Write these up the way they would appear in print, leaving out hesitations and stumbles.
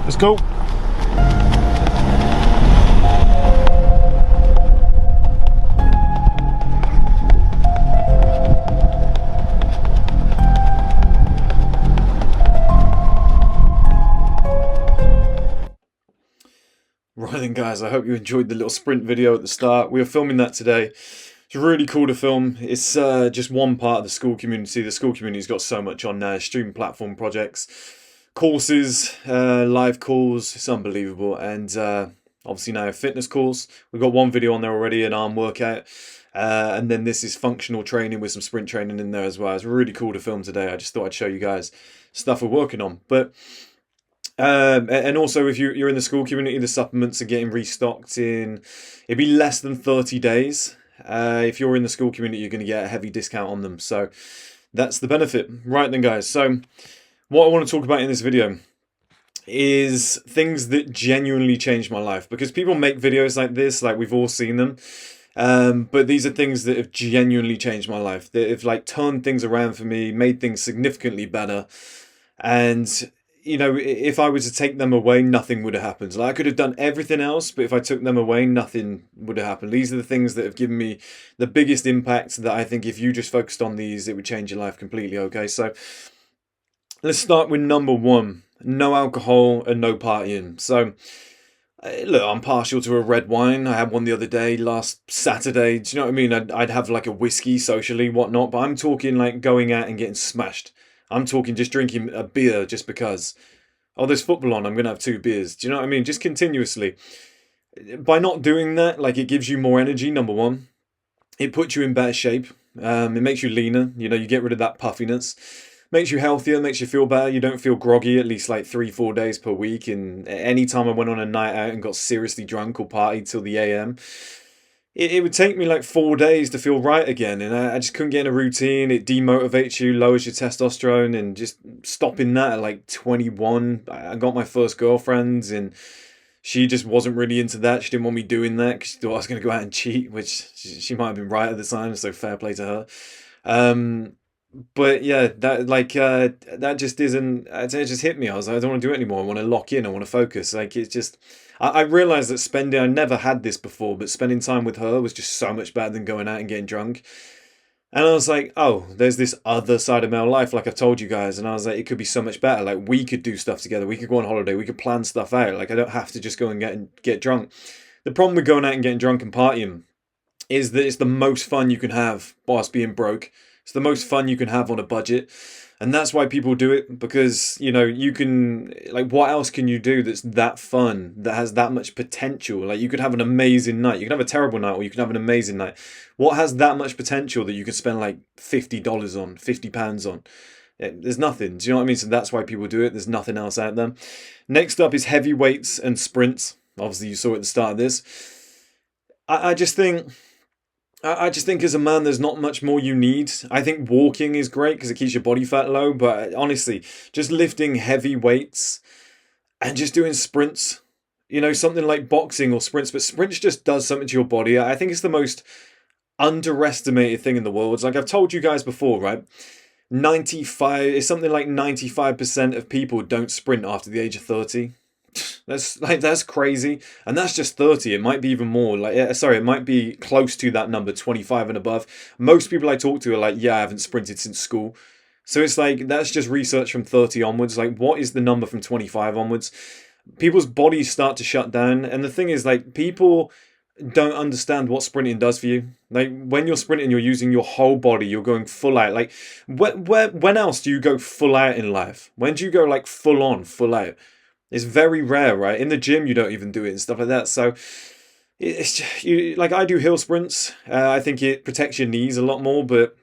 Let's go. Right then guys, I hope you enjoyed the little sprint video at the start. We are filming that today. It's really cool to film. It's just one part of the school community. The school community's got so much on there. Streaming platform projects, courses, live calls. It's unbelievable. And obviously now a fitness course. We've got one video on there already, an arm workout. And then this is functional training with some sprint training in there as well. It's really cool to film today. I just thought I'd show you guys stuff we're working on. But and also, if you're in the school community, the supplements are getting restocked in, it'd be less than 30 days. If you're in the school community, you're going to get a heavy discount on them. So that's the benefit. Right then, guys. So what I want to talk about in this video is things that genuinely changed my life. Because people make videos like this, like we've all seen them. But these are things that have genuinely changed my life. That have like turned things around for me, made things significantly better. And you know, if I was to take them away, nothing would have happened. Like I could have done everything else, but if I took them away, nothing would have happened. These are the things that have given me the biggest impact that I think if you just focused on these, it would change your life completely, okay? So let's start with number one. No alcohol and no partying. So look, I'm partial to a red wine. I had one the other day, last Saturday. Do you know what I mean? I'd have like a whiskey socially, whatnot, but I'm talking like going out and getting smashed. I'm talking just drinking a beer just because. Oh, there's football on, I'm going to have 2 beers. Do you know what I mean? Just continuously. By not doing that, like it gives you more energy, number one. It puts you in better shape. It makes you leaner. You know, you get rid of that puffiness. Makes you healthier, makes you feel better. You don't feel groggy at least like 3-4 days per week. And any time I went on a night out and got seriously drunk or partied till the AM, it would take me like 4 days to feel right again, and I just couldn't get in a routine. It demotivates you, lowers your testosterone, and just stopping that at like 21. I got my first girlfriend, and she just wasn't really into that. She didn't want me doing that because she thought I was going to go out and cheat, which she might have been right at the time, so fair play to her. But yeah, that just isn't. It just hit me. I was like, I don't want to do it anymore. I want to lock in. I want to focus. Like it's just. I realised that I never had this before, but spending time with her was just so much better than going out and getting drunk. And I was like, oh, there's this other side of my life, like I've told you guys. And I was like, it could be so much better. Like we could do stuff together. We could go on holiday. We could plan stuff out. Like I don't have to just go and get drunk. The problem with going out and getting drunk and partying is that it's the most fun you can have whilst being broke. It's the most fun you can have on a budget. And that's why people do it, because, you know, you can, like, what else can you do that's that fun, that has that much potential? Like, you could have an amazing night. You can have a terrible night, or you can have an amazing night. What has that much potential that you could spend, like, $50 on, £50 on? There's nothing. Do you know what I mean? So that's why people do it. There's nothing else out there. Next up is heavy weights and sprints. Obviously, you saw at the start of this. I just think as a man, there's not much more you need. I think walking is great because it keeps your body fat low. But honestly, just lifting heavy weights and just doing sprints, you know, something like boxing or sprints. But sprints just does something to your body. I think it's the most underestimated thing in the world. It's like I've told you guys before, right? It's something like 95% of people don't sprint after the age of 30. That's crazy, and that's just 30. It might be even more. It might be close to that number, 25 and above. Most people I talk to are like, yeah, I haven't sprinted since school. So it's like that's just research from 30 onwards. Like, what is the number from 25 onwards? People's bodies start to shut down, and the thing is, like, people don't understand what sprinting does for you. Like when you're sprinting, you're using your whole body. You're going full out. Like when else do you go full out in life? When do you go like full on, full out? It's very rare, right? In the gym, you don't even do it and stuff like that. So it's just, like I do hill sprints. I think it protects your knees a lot more. But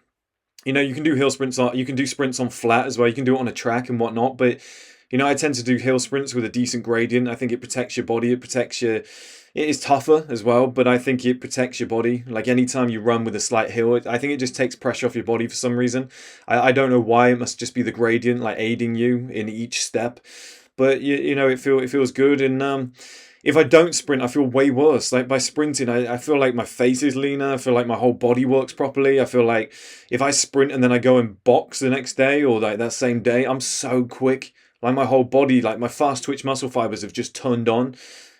you know, you can do hill sprints. You can do sprints on flat as well. You can do it on a track and whatnot. But you know, I tend to do hill sprints with a decent gradient. I think it protects your body. It protects your. It is tougher as well, but I think it protects your body. Like anytime you run with a slight hill, I think it just takes pressure off your body for some reason. I don't know why. It must just be the gradient, like aiding you in each step. But you know, it feels good. And if I don't sprint, I feel way worse. Like by sprinting, I feel like my face is leaner. I feel like my whole body works properly. I feel like if I sprint and then I go and box the next day or like that same day, I'm so quick. Like my whole body, like my fast twitch muscle fibers have just turned on.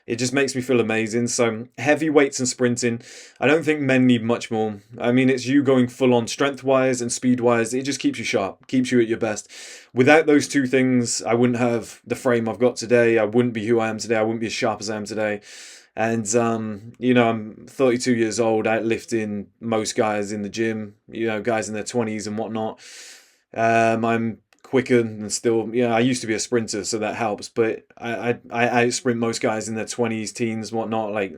It just makes me feel amazing. So heavy weights and sprinting, I don't think men need much more. I mean, it's you going full on strength wise and speed wise. It just keeps you sharp, keeps you at your best. Without those two things, I wouldn't have the frame I've got today. I wouldn't be who I am today. I wouldn't be as sharp as I am today. And I'm 32 years old, out lifting most guys in the gym. Guys in their 20s and whatnot. I'm quicker and still, I used to be a sprinter, so that helps. But I out sprint most guys in their 20s, teens, whatnot. Like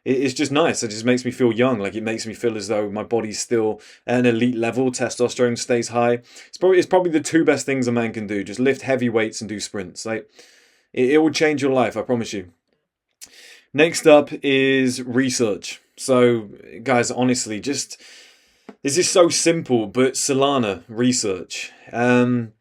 it's just nice. It just makes me feel young. Like it makes me feel as though my body's still at an elite level. Testosterone stays high. It's probably the two best things a man can do. Just lift heavy weights and do sprints. Like it will change your life. I promise you. Next up is research. So, guys, honestly, this is so simple, but Solana research. That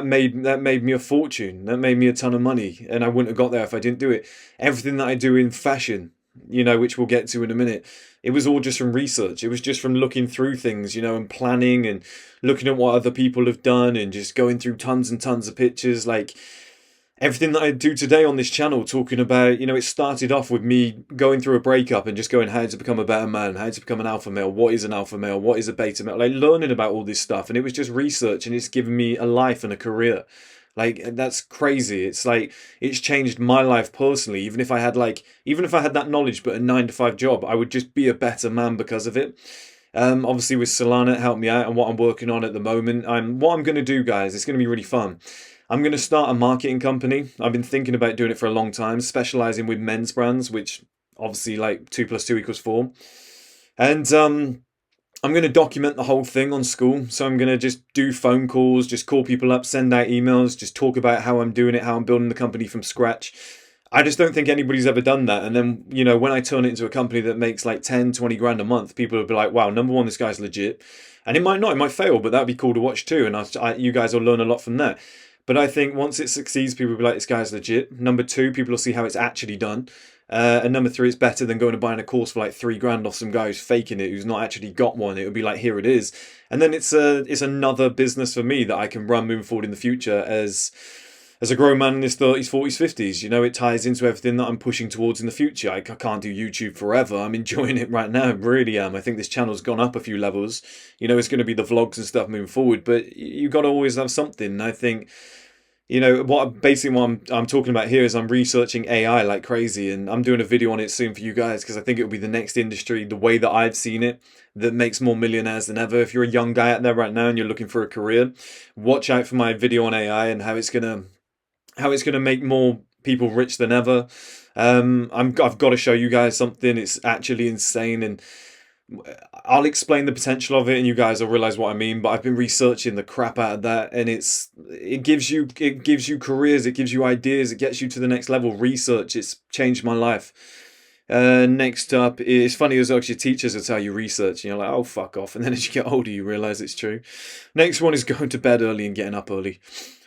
made me a fortune. That made me a ton of money, and I wouldn't have got there if I didn't do it. Everything that I do in fashion, which we'll get to in a minute, it was all just from research. It was just from looking through things, and planning and looking at what other people have done and just going through tons and tons of pictures. Like everything that I do today on this channel, talking about, it started off with me going through a breakup and just going how to become a better man, how to become an alpha male, what is an alpha male, what is a beta male, like learning about all this stuff. And it was just research, and it's given me a life and a career. Like, that's crazy. It's like, it's changed my life personally. Even if I had that knowledge, but a 9-to-5 job, I would just be a better man because of it. Obviously with Solana, it helped me out, and what I'm working on at the moment. What I'm going to do, guys, it's going to be really fun. I'm going to start a marketing company. I've been thinking about doing it for a long time, specializing with men's brands, which obviously like 2 + 2 = 4. And I'm going to document the whole thing on school. So I'm going to just do phone calls, just call people up, send out emails, just talk about how I'm doing it, how I'm building the company from scratch. I just don't think anybody's ever done that. And then, when I turn it into a company that makes like 10, 20 grand a month, people will be like, wow, number one, this guy's legit. And it might not, it might fail, but that'd be cool to watch too. And you guys will learn a lot from that. But I think once it succeeds, people will be like, this guy's legit. Number two, people will see how it's actually done. And number three, it's better than going and buying a course for like 3 grand off some guy who's faking it, who's not actually got one. It would be like, here it is. And then it's another business for me that I can run moving forward in the future as a grown man in his 30s, 40s, 50s. It ties into everything that I'm pushing towards in the future. I can't do YouTube forever. I'm enjoying it right now. I really am. I think this channel's gone up a few levels. It's going to be the vlogs and stuff moving forward, but you got to always have something. And I think, what I'm talking about here is I'm researching AI like crazy, and I'm doing a video on it soon for you guys, because I think it will be the next industry, the way that I've seen it, that makes more millionaires than ever. If you're a young guy out there right now and you're looking for a career, watch out for my video on AI and how it's gonna make more people rich than ever. I've got to show you guys something. It's actually insane, and I'll explain the potential of it, and you guys will realize what I mean. But I've been researching the crap out of that, and it gives you careers, it gives you ideas, it gets you to the next level. Research, it's changed my life. Next up, it's funny as well, your teachers will tell you research, and you're like, oh, fuck off. And then as you get older, you realize it's true. Next one is going to bed early and getting up early.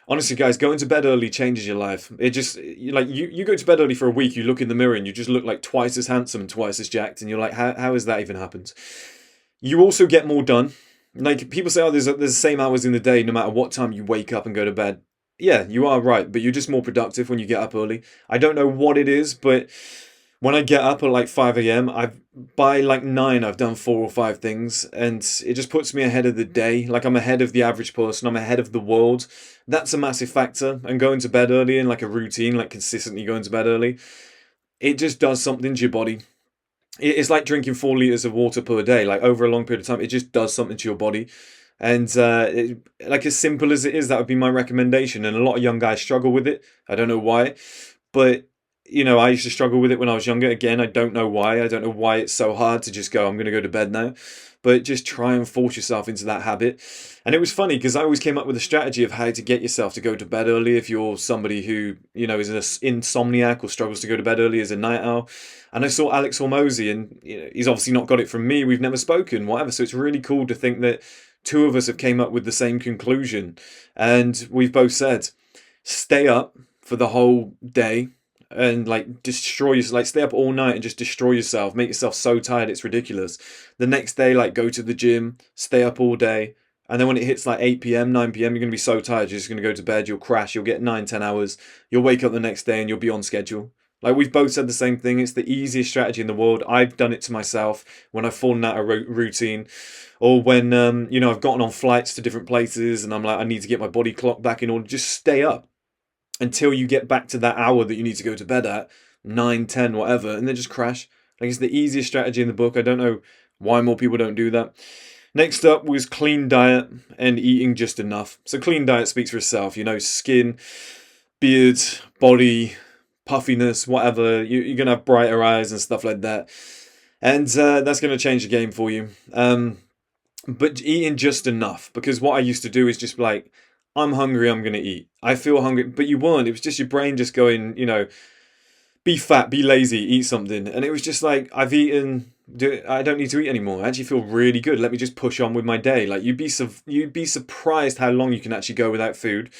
Honestly, guys, going to bed early changes your life. It just, you go to bed early for a week, you look in the mirror and you just look like twice as handsome and twice as jacked, and you're like, how has that even happened? You also get more done. Like, people say, oh, there's the same hours in the day no matter what time you wake up and go to bed. Yeah, you are right, but you're just more productive when you get up early. I don't know what it is, but when I get up at like 5 a.m, by like 9, I've done 4 or 5 things, and it just puts me ahead of the day. Like, I'm ahead of the average person, I'm ahead of the world. That's a massive factor. And going to bed early and like a routine, like consistently going to bed early, it just does something to your body. It's like drinking 4 liters of water per day, like over a long period of time. It just does something to your body. And like, as simple as it is, that would be my recommendation. And a lot of young guys struggle with it. I don't know why, but I used to struggle with it when I was younger. Again, I don't know why. I don't know why it's so hard to just go, I'm going to go to bed now. But just try and force yourself into that habit. And it was funny because I always came up with a strategy of how to get yourself to go to bed early if you're somebody who, is an insomniac or struggles to go to bed early as a night owl. And I saw Alex Hormozy, and he's obviously not got it from me. We've never spoken, whatever. So it's really cool to think that 2 of us have came up with the same conclusion. And we've both said, stay up for the whole day and like destroy yourself, like stay up all night and just destroy yourself, make yourself so tired it's ridiculous. The next day, like, go to the gym, stay up all day, And then when it hits like 8 p.m., 9 p.m., you're going to be so tired, you're just going to go to bed, you'll crash, you'll get 9, 10 hours, you'll wake up the next day and you'll be on schedule. Like, we've both said the same thing. It's the easiest strategy in the world. I've done it to myself when I've fallen out of routine, or when I've gotten on flights to different places and I'm like, I need to get my body clock back in order. Just stay up until you get back to that hour that you need to go to bed at, 9, 10, whatever, and then just crash. Like, it's the easiest strategy in the book. I don't know why more people don't do that. Next up was clean diet and eating just enough. So clean diet speaks for itself. Skin, beard, body, puffiness, whatever. You're going to have brighter eyes and stuff like that. And that's going to change the game for you. But eating just enough. Because what I used to do is just like, I'm hungry, I'm going to eat. I feel hungry. But you weren't. It was just your brain just going, be fat, be lazy, eat something. And it was just like, I've eaten, I don't need to eat anymore. I actually feel really good. Let me just push on with my day. Like, you'd be surprised how long you can actually go without food.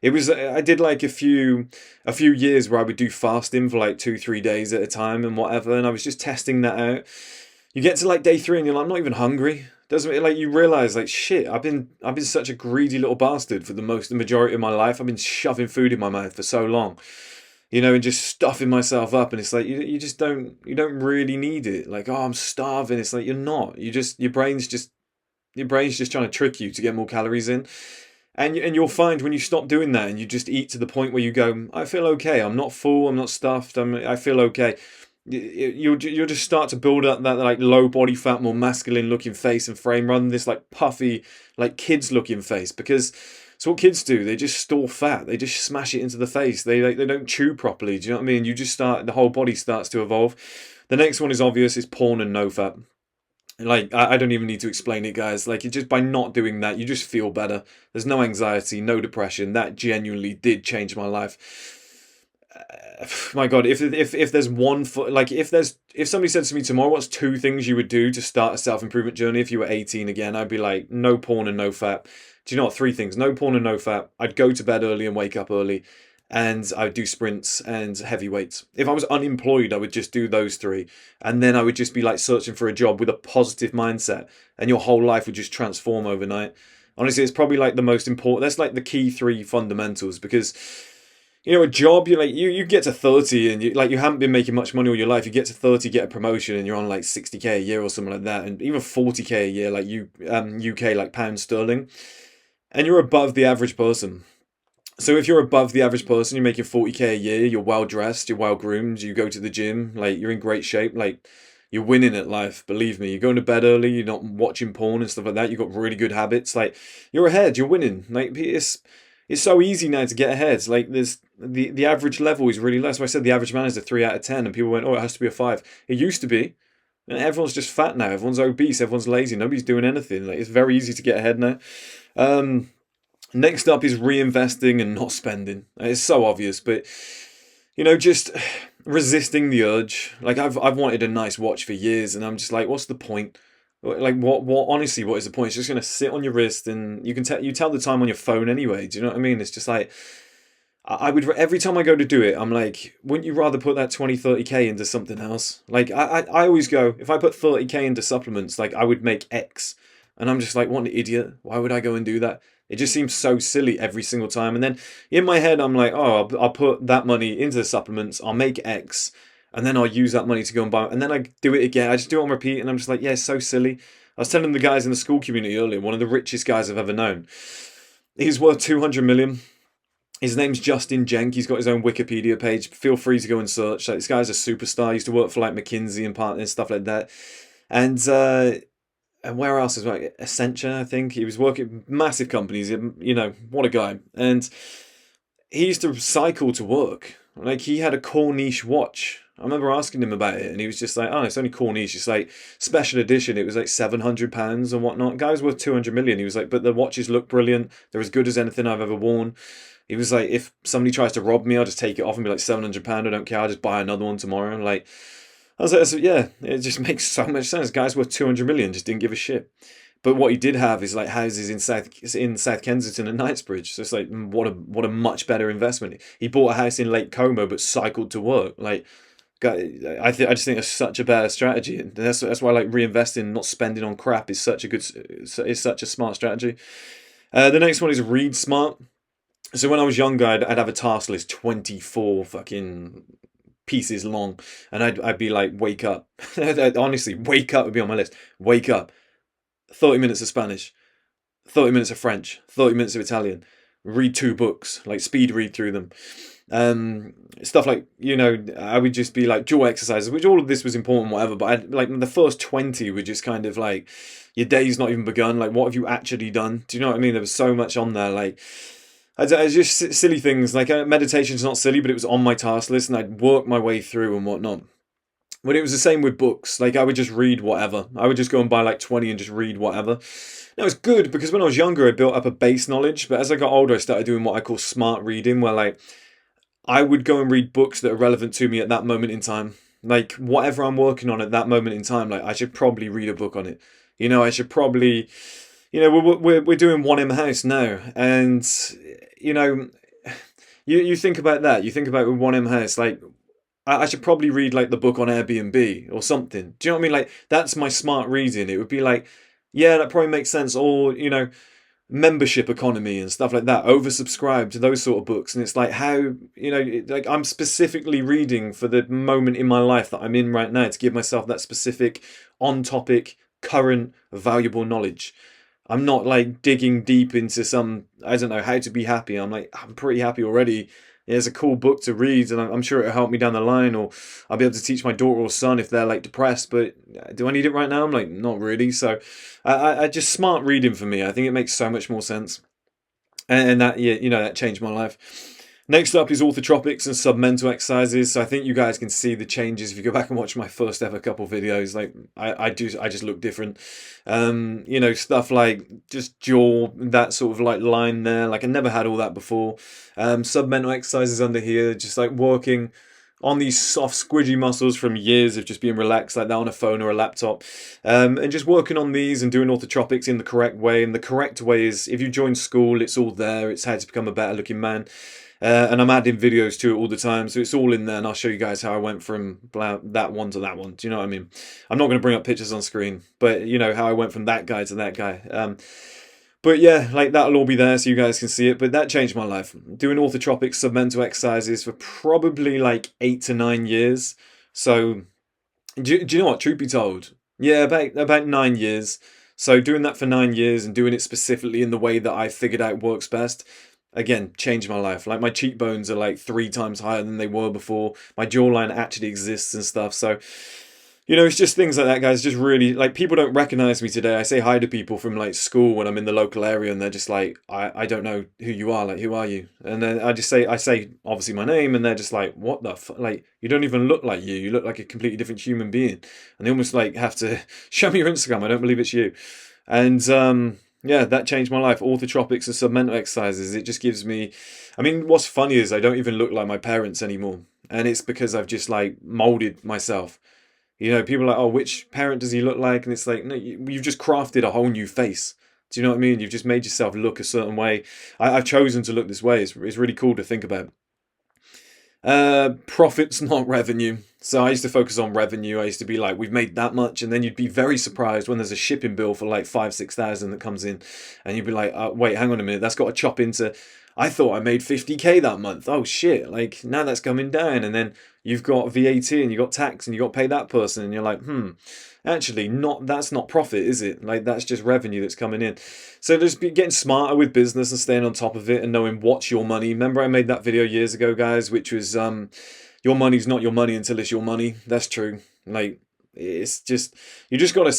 I did like a few years where I would do fasting for like 2-3 days at a time and whatever. And I was just testing that out. You get to like day 3 and you're like, I'm not even hungry. Doesn't, like, you realize, like, shit, I've been such a greedy little bastard for the majority of my life. I've been shoving food in my mouth for so long. And just stuffing myself up, and it's like you don't really need it. Like, oh, I'm starving. It's like, you're not. Your brain's just trying to trick you to get more calories in, and you'll find when you stop doing that and you just eat to the point where you go, I feel okay. I'm not full. I'm not stuffed. I feel okay. You'll just start to build up that like low body fat, more masculine looking face and frame, rather than this like puffy, like kids looking face, because. So what kids do, they just store fat. They just smash it into the face. They don't chew properly. Do you know what I mean? The whole body starts to evolve. The next one is obvious, is porn and no fat. Like, I don't even need to explain it, guys. Like, just by not doing that, you just feel better. There's no anxiety, no depression. That genuinely did change my life. My God, if there's if somebody said to me tomorrow, what's 2 things you would do to start a self-improvement journey if you were 18 again, I'd be like, no porn and no fat. Do you know what? 3 things. No porn and no fat. I'd go to bed early and wake up early. And I would do sprints and heavy weights. If I was unemployed, I would just do those 3. And then I would just be like searching for a job with a positive mindset. And your whole life would just transform overnight. Honestly, it's probably like the most important. That's like the key 3 fundamentals. Because, a job, you get to 30 and you haven't been making much money all your life. You get to 30, get a promotion, and you're on like 60k a year or something like that. And even 40k a year, like UK, like pound sterling. And you're above the average person. So if you're above the average person, you're making 40k a year, you're well dressed, you're well groomed, you go to the gym, like, you're in great shape, like, you're winning at life, believe me. You're going to bed early, you're not watching porn and stuff like that, you've got really good habits, like, you're ahead, you're winning. Like, it's so easy now to get ahead. Like, there's the average level is really low. So I said the average man is a 3 out of 10, and people went, oh, it has to be a 5. It used to be. And everyone's just fat now, everyone's obese, everyone's lazy, nobody's doing anything. Like, it's very easy to get ahead now. Next up is reinvesting and not spending. It's so obvious, but just resisting the urge. Like, I've wanted a nice watch for years, and I'm just like, what's the point? Like, what honestly, what is the point? It's just going to sit on your wrist, and you tell the time on your phone anyway. Do you know what I mean? It's just like, I would, every time I go to do it, I'm like, wouldn't you rather put that 20-30k into something else? Like, I always go, if I put 30k into supplements, like, I would make X. And I'm just like, what an idiot. Why would I go and do that? It just seems so silly every single time. And then in my head, I'm like, oh, I'll put that money into the supplements. I'll make X. And then I'll use that money to go and buy. And then I do it again. I just do it on repeat. And I'm just like, yeah, it's so silly. I was telling the guys in the school community earlier, one of the richest guys I've ever known. He's worth 200 million. His name's Justin Jenk. He's got his own Wikipedia page. Feel free to go and search. Like, this guy's a superstar. He used to work for like McKinsey and partners and stuff like that. And where else as well? Accenture, I think. He was working massive companies. What a guy. And he used to cycle to work. Like, he had a Corniche watch. I remember asking him about it, and he was just like, oh, it's only Corniche. It's like special edition. It was like £700 and whatnot. Guy's worth 200 million. He was like, but the watches look brilliant. They're as good as anything I've ever worn. He was like, if somebody tries to rob me, I'll just take it off and be like, £700. I don't care. I'll just buy another one tomorrow. And like, I was like, yeah, it just makes so much sense. Guy's worth 200 million, just didn't give a shit. But what he did have is like houses in South Kensington and Knightsbridge. So it's like, what a much better investment. He bought a house in Lake Como but cycled to work. Like, I just think it's such a better strategy, and that's why I like reinvesting, not spending on crap is such a good is such a smart strategy. The next one is read smart. So when I was younger, I'd have a task list 24 fucking pieces long, and I'd be like, wake up. Honestly, wake up would be on my list. Wake up. 30 minutes of Spanish, 30 minutes of French, 30 minutes of Italian. Read 2 books, like speed read through them. Stuff like, I would just be like jaw exercises, which all of this was important, whatever. But like the first 20 were just kind of like, your day's not even begun. Like, what have you actually done? Do you know what I mean? There was so much on there. Like, it's just silly things. Like, meditation's not silly, but it was on my task list, and I'd work my way through and whatnot. But it was the same with books. Like, I would just read whatever. I would just go and buy like 20 and just read whatever. Now, it's good because when I was younger, I built up a base knowledge. But as I got older, I started doing what I call smart reading, where like I would go and read books that are relevant to me at that moment in time. Like, whatever I'm working on at that moment in time, like, I should probably read a book on it. I should probably, we're doing 1M House now, and you know, you think about that. You think about with 1M House, like, I should probably read like the book on Airbnb or something. Do you know what I mean? Like, that's my smart reading. It would be like, yeah, that probably makes sense. Or, membership economy and stuff like that, oversubscribed to those sort of books. And it's like, how, like, I'm specifically reading for the moment in my life that I'm in right now to give myself that specific on topic, current, valuable knowledge. I'm not like digging deep into some, I don't know, how to be happy. I'm like, I'm pretty happy already. It's a cool book to read, and I'm sure it'll help me down the line, or I'll be able to teach my daughter or son if they're like depressed. But do I need it right now? I'm like, not really. So, I just smart reading for me. I think it makes so much more sense, and that, yeah, that changed my life. Next up is orthotropics and submental exercises. So I think you guys can see the changes if you go back and watch my first ever couple videos. Like, I just look different. Stuff like just jaw, that sort of like line there. Like, I never had all that before. Submental exercises under here, just like working on these soft squidgy muscles from years of just being relaxed like that on a phone or a laptop, and just working on these and doing orthotropics in the correct way. And the correct way is, if you join school, it's all there. It's how to become a better looking man. And I'm adding videos to it all the time, so it's all in there, and I'll show you guys how I went from that one to that one. Do you know what I mean? I'm not going to bring up pictures on screen, but how I went from that guy to that guy. But yeah, like, that'll all be there so you guys can see it. But that changed my life. Doing orthotropic submental exercises for probably like 8 to 9 years. So, do you know what? Truth be told, yeah, about 9 years. So doing that for 9 years and doing it specifically in the way that I figured out works best, again, changed my life. Like, my cheekbones are like 3 times higher than they were before. My jawline actually exists and stuff. So, it's just things like that, guys. Just really, like, people don't recognize me today. I say hi to people from like school when I'm in the local area, and they're just like, I don't know who you are. Like, who are you? And then I say obviously my name, and they're just like, what the fuck? Like, you don't even look like you. You look like a completely different human being. And they almost like have to show me your Instagram. I don't believe it's you. And yeah, that changed my life. Orthotropics and submental exercises. It just gives me, I mean, what's funny is I don't even look like my parents anymore. And it's because I've just like molded myself. People are like, oh, which parent does he look like? And it's like, no, you've just crafted a whole new face. Do you know what I mean? You've just made yourself look a certain way. I've chosen to look this way. It's really cool to think about. Profits, not revenue. So I used to focus on revenue. I used to be like, we've made that much, and then you'd be very surprised when there's a shipping bill for like 5,000-6,000 that comes in, and you'd be like, wait, hang on a minute, that's got to chop into. I thought I made 50k that month. Oh shit! Like, now that's coming down, and then you've got VAT and you got tax and you got to pay that person, and you're like, actually, that's not profit, is it? Like, that's just revenue that's coming in. So just getting smarter with business and staying on top of it and knowing what's your money. Remember, I made that video years ago, guys, which was your money's not your money until it's your money. That's true. Like, it's just you just gotta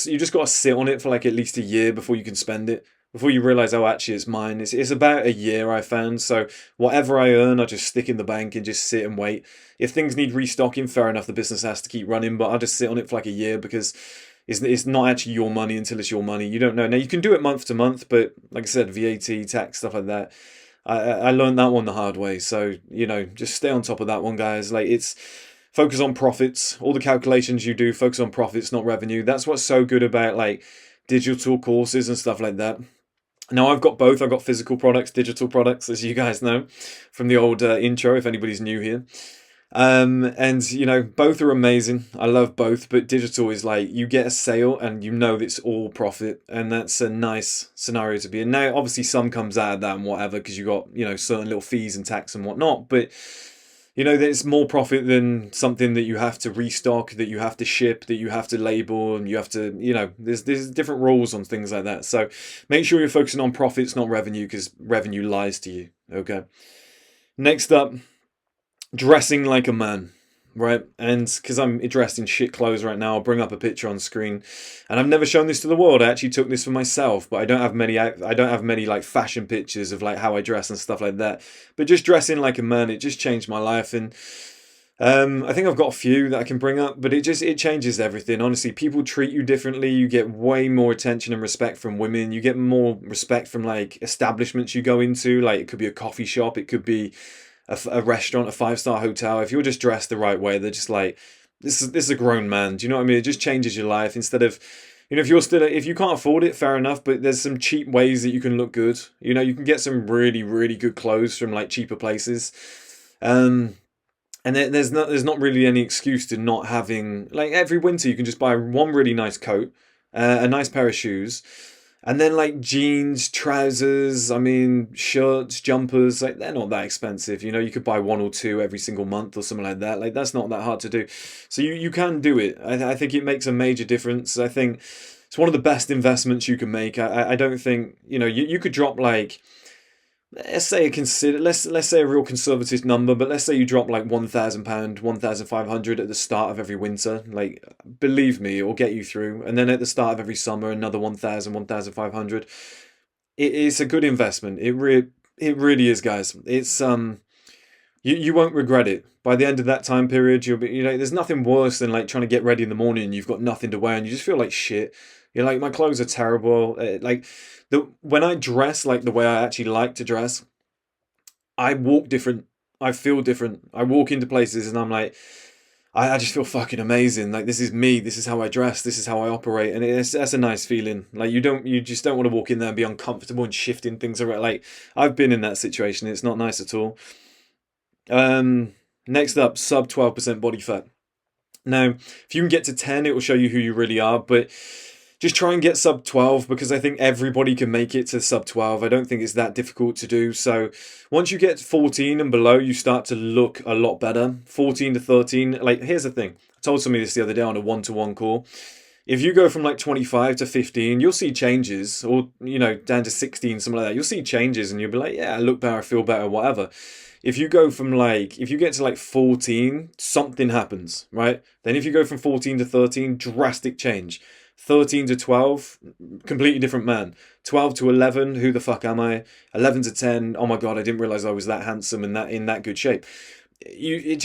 sit on it for like at least a year before you can spend it. Before you realise, oh, actually, it's mine. It's about a year, I found. So whatever I earn, I just stick in the bank and just sit and wait. If things need restocking, fair enough, the business has to keep running, but I'll just sit on it for like a year, because it's not actually your money until it's your money. You don't know. Now, you can do it month to month, but like I said, VAT, tax, stuff like that. I learned that one the hard way. So, just stay on top of that one, guys. Like, it's focus on profits. All the calculations you do, focus on profits, not revenue. That's what's so good about like digital courses and stuff like that. Now, I've got both. I've got physical products, digital products, as you guys know from the old intro, if anybody's new here. And you know, both are amazing. I love both, but digital is like you get a sale and you know it's all profit, and that's a nice scenario to be in. Now, obviously, some comes out of that and whatever because you got, you know, certain little fees and tax and whatnot, but you know, there's more profit than something that you have to restock, that you have to ship, that you have to label, and you have to, you know, there's different rules on things like that. So make sure you're focusing on profits, not revenue, because revenue lies to you. Okay. Next up, dressing like a man, right? And because I'm dressed in shit clothes right now, I'll bring up a picture on screen. And I've never shown this to the world. I actually took this for myself, but I don't have many. I don't have many like fashion pictures of like how I dress and stuff like that. But just dressing like a man, it just changed my life. And I think I've got a few that I can bring up, but it changes everything. Honestly, people treat you differently. You get way more attention and respect from women. You get more respect from like establishments you go into. Like it could be a coffee shop, it could be a restaurant, a 5-star hotel. If you're just dressed the right way, they're just like, this is a grown man. Do you know what I mean? It just changes your life. Instead of, you know, if you can't afford it, fair enough. But there's some cheap ways that you can look good. You know, you can get some really really good clothes from like cheaper places. And there's not really any excuse to not having, like, every winter you can just buy one really nice coat, a nice pair of shoes, and then like jeans, trousers, I mean shirts, jumpers, like they're not that expensive. You know, you could buy one or two every single month or something like that. Like that's not that hard to do. So you can do it. I think it makes a major difference. I think it's one of the best investments you can make. I don't think, you know, you could drop like, let's say a real conservative number, but let's say you drop like £1,000, 1,500 at the start of every winter. Like, believe me, it will get you through. And then at the start of every summer, another 1,000, 1,500. It's a good investment. It really is, guys. It's you won't regret it. By the end of that time period, you'll be, you know, there's nothing worse than like trying to get ready in the morning and you've got nothing to wear and you just feel like shit. You're like, my clothes are terrible. Like when I dress like the way I actually like to dress, I walk different. I feel different. I walk into places and I'm like, I just feel fucking amazing. Like this is me. This is how I dress. This is how I operate, and that's a nice feeling. Like you just don't want to walk in there and be uncomfortable and shifting things around. Like I've been in that situation. It's not nice at all. Next up, sub 12% body fat. Now, if you can get to 10, it will show you who you really are, but just try and get sub 12 because I think everybody can make it to sub 12. I don't think it's that difficult to do. So once you get 14 and below, you start to look a lot better. 14 to 13, like here's the thing. I told somebody this the other day on a one-to-one call. If you go from like 25 to 15, you'll see changes, or, you know, down to 16, something like that. You'll see changes and you'll be like, yeah, I look better, I feel better, whatever. If you go from like, if you get to like 14, something happens, right? Then if you go from 14 to 13, drastic change. 13 to 12, completely different man. 12 to 11, who the fuck am I? 11 to 10, oh my god, I didn't realize I was that handsome and that in that good shape. It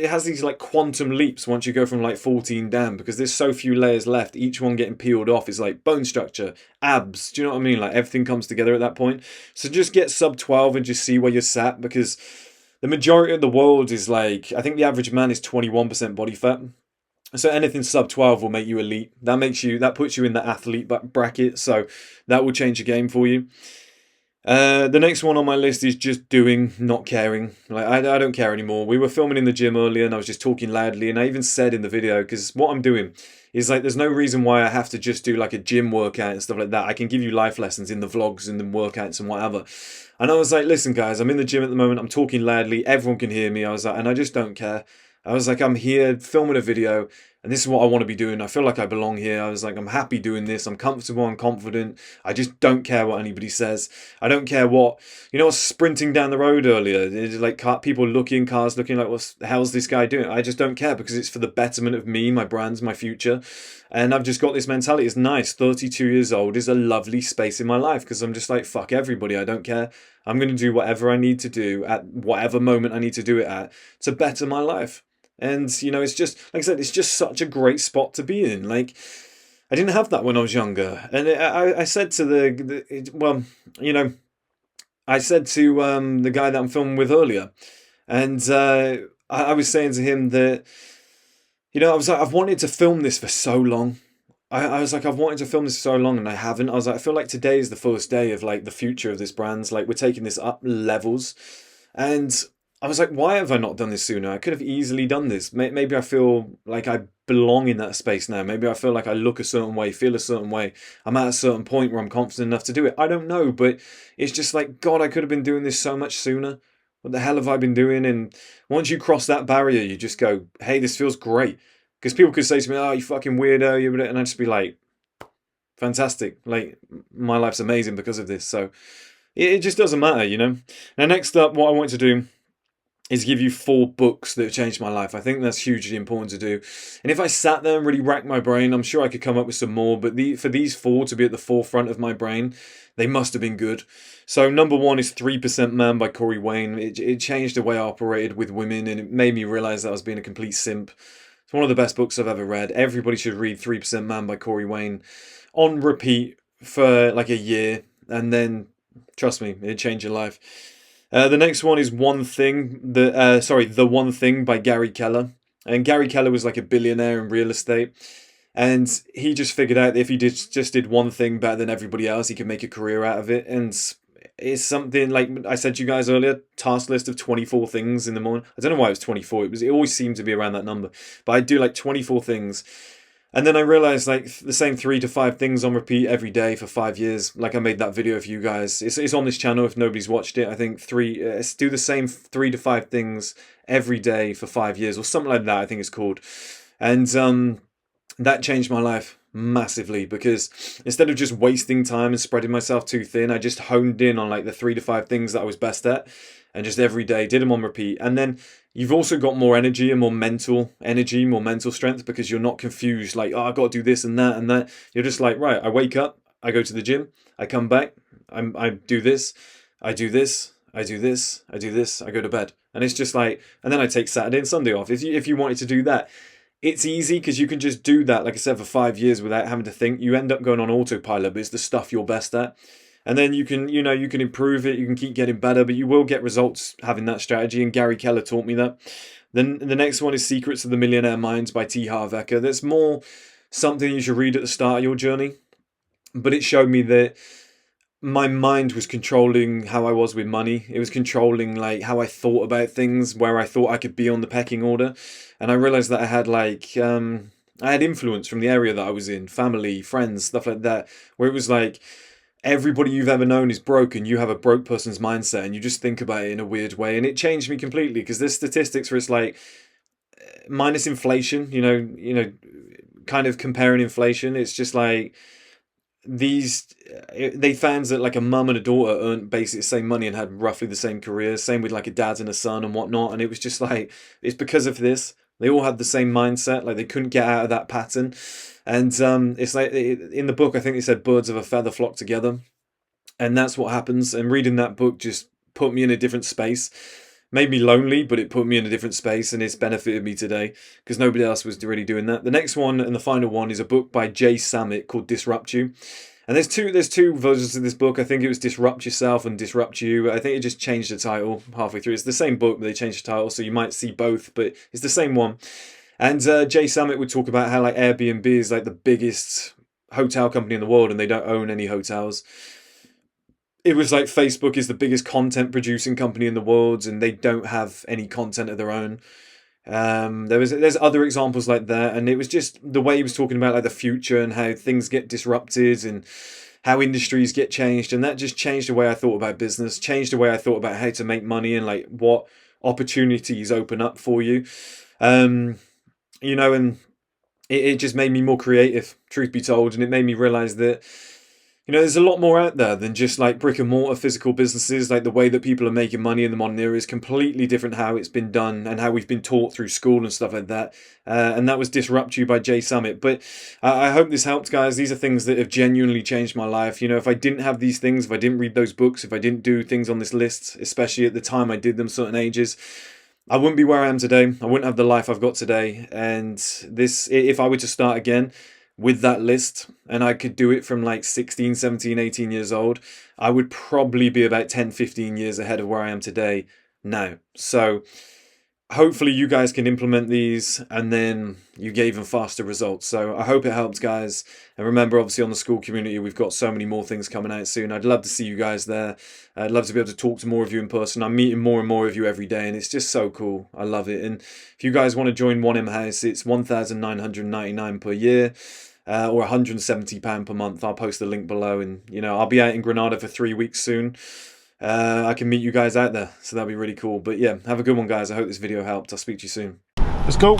has these like quantum leaps once you go from like 14 down, because there's so few layers left. Each one getting peeled off is like bone structure, abs. Do you know what I mean? Like everything comes together at that point. So just get sub 12 and just see where you're sat, because the majority of the world is like, I think the average man is 21% body fat. So anything sub 12 will make you elite. That puts you in the athlete bracket. So that will change the game for you. The next one on my list is just doing, not caring. Like I don't care anymore. We were filming in the gym earlier and I was just talking loudly, and I even said in the video, because what I'm doing is like, there's no reason why I have to just do like a gym workout and stuff like that. I can give you life lessons in the vlogs and the workouts and whatever. And I was like, listen guys, I'm in the gym at the moment. I'm talking loudly. Everyone can hear me. I was like, and I just don't care. I was like, I'm here filming a video and this is what I want to be doing. I feel like I belong here. I was like, I'm happy doing this. I'm comfortable. I'm confident. I just don't care what anybody says. I don't care what, you know, I was sprinting down the road earlier. It's like people looking, cars looking like, what the hell's this guy doing? I just don't care, because it's for the betterment of me, my brands, my future. And I've just got this mentality. It's nice. 32 years old is a lovely space in my life, because I'm just like, fuck everybody. I don't care. I'm going to do whatever I need to do at whatever moment I need to do it at to better my life. And, you know, it's just, like I said, it's just such a great spot to be in. Like, I didn't have that when I was younger. And I said to well, you know, I said to the guy that I'm filming with earlier, and I was saying to him that, you know, I was like, I've wanted to film this for so long. I was like, I've wanted to film this for so long and I haven't. I was like, I feel like today is the first day of like the future of this brand. Like, we're taking this up levels. And I was like, why have I not done this sooner? I could have easily done this. Maybe I feel like I belong in that space now. Maybe I feel like I look a certain way, feel a certain way. I'm at a certain point where I'm confident enough to do it. I don't know, but it's just like, God, I could have been doing this so much sooner. What the hell have I been doing? And once you cross that barrier, you just go, hey, this feels great. Because people could say to me, oh, you fucking weirdo. And I'd just be like, fantastic. Like, my life's amazing because of this. So it just doesn't matter, you know? Now, next up, what I want to do is give you 4 books that have changed my life. I think that's hugely important to do. And if I sat there and really racked my brain, I'm sure I could come up with some more. But for these 4 to be at the forefront of my brain, they must have been good. So number 1 is 3% Man by Cory Wayne. It changed the way I operated with women, and it made me realize that I was being a complete simp. It's one of the best books I've ever read. Everybody should read 3% Man by Cory Wayne on repeat for like a year. And then, trust me, it'd change your life. The next one is The One Thing by Gary Keller. And Gary Keller was like a billionaire in real estate. And he just figured out that if he just did one thing better than everybody else, he could make a career out of it. And it's something like I said to you guys earlier, task list of 24 things in the morning. I don't know why it was 24. It always seemed to be around that number. But I do like 24 things. And then I realized like the same 3 to 5 things on repeat every day for 5 years. Like I made that video for you guys. It's on this channel if nobody's watched it. I think do the same 3 to 5 things every day for 5 years or something like that. I think it's called. And that changed my life massively, because instead of just wasting time and spreading myself too thin, I just honed in on like the 3 to 5 things that I was best at, and just every day did them on repeat. And then you've also got more energy and more mental energy, more mental strength, because you're not confused like, oh, I've got to do this and that and that. You're just like, right, I wake up, I go to the gym, I come back, I do this, I do this, I do this, I do this, I go to bed. And it's just like, and then I take Saturday and Sunday off. If you wanted to do that, it's easy because you can just do that, like I said, for 5 years without having to think. You end up going on autopilot, but it's the stuff you're best at. And then you can improve it, you can keep getting better, but you will get results having that strategy. And Gary Keller taught me that. Then the next one is Secrets of the Millionaire Minds by T. Harv Eker. That's more something you should read at the start of your journey. But it showed me that my mind was controlling how I was with money. It was controlling like how I thought about things, where I thought I could be on the pecking order. And I realized that I had I had influence from the area that I was in, family, friends, stuff like that, where it was like everybody you've ever known is broke, and you have a broke person's mindset, and you just think about it in a weird way. And it changed me completely, because there's statistics where it's like minus inflation, kind of comparing inflation. It's just like they found that like a mum and a daughter earned basically the same money and had roughly the same careers, same with like a dad and a son and whatnot. And it was just like, it's because of this. They all had the same mindset, like they couldn't get out of that pattern. And it's like in the book, I think they said birds of a feather flock together, and that's what happens. And reading that book just put me in a different space. Made me lonely, but it put me in a different space, and it's benefited me today because nobody else was really doing that. The next one and the final one is a book by Jay Samit called Disrupt You. And there's two versions of this book. I think it was Disrupt Yourself and Disrupt You. I think it just changed the title halfway through. It's the same book, but they changed the title, so you might see both, but it's the same one. And Jay Samit would talk about how like Airbnb is like the biggest hotel company in the world, and they don't own any hotels. It was like Facebook is the biggest content producing company in the world, and they don't have any content of their own. There's other examples like that, and it was just the way he was talking about like the future and how things get disrupted and how industries get changed, and that just changed the way I thought about business, changed the way I thought about how to make money and like what opportunities open up for you. And it just made me more creative, truth be told, and it made me realize that there's a lot more out there than just like brick and mortar physical businesses. Like the way that people are making money in the modern era is completely different how it's been done and how we've been taught through school and stuff like that. And that was Disrupt You by Jay Samit. But I hope this helped, guys. These are things that have genuinely changed my life. If I didn't have these things, if I didn't read those books, if I didn't do things on this list, especially at the time I did them, certain ages, I wouldn't be where I am today. I wouldn't have the life I've got today. And if I were to start again with that list, and I could do it from like 16, 17, 18 years old, I would probably be about 10, 15 years ahead of where I am today now. So hopefully you guys can implement these and then you get even faster results. So I hope it helps, guys. And remember, obviously on the school community, we've got so many more things coming out soon. I'd love to see you guys there. I'd love to be able to talk to more of you in person. I'm meeting more and more of you every day, and it's just so cool. I love it. And if you guys want to join 1M House, it's £1,999 per year. Or £170 per month. I'll post the link below, and I'll be out in Granada for 3 weeks soon. I can meet you guys out there, so that'd be really cool. But yeah, have a good one, guys. I hope this video helped. I'll speak to you soon. Let's go.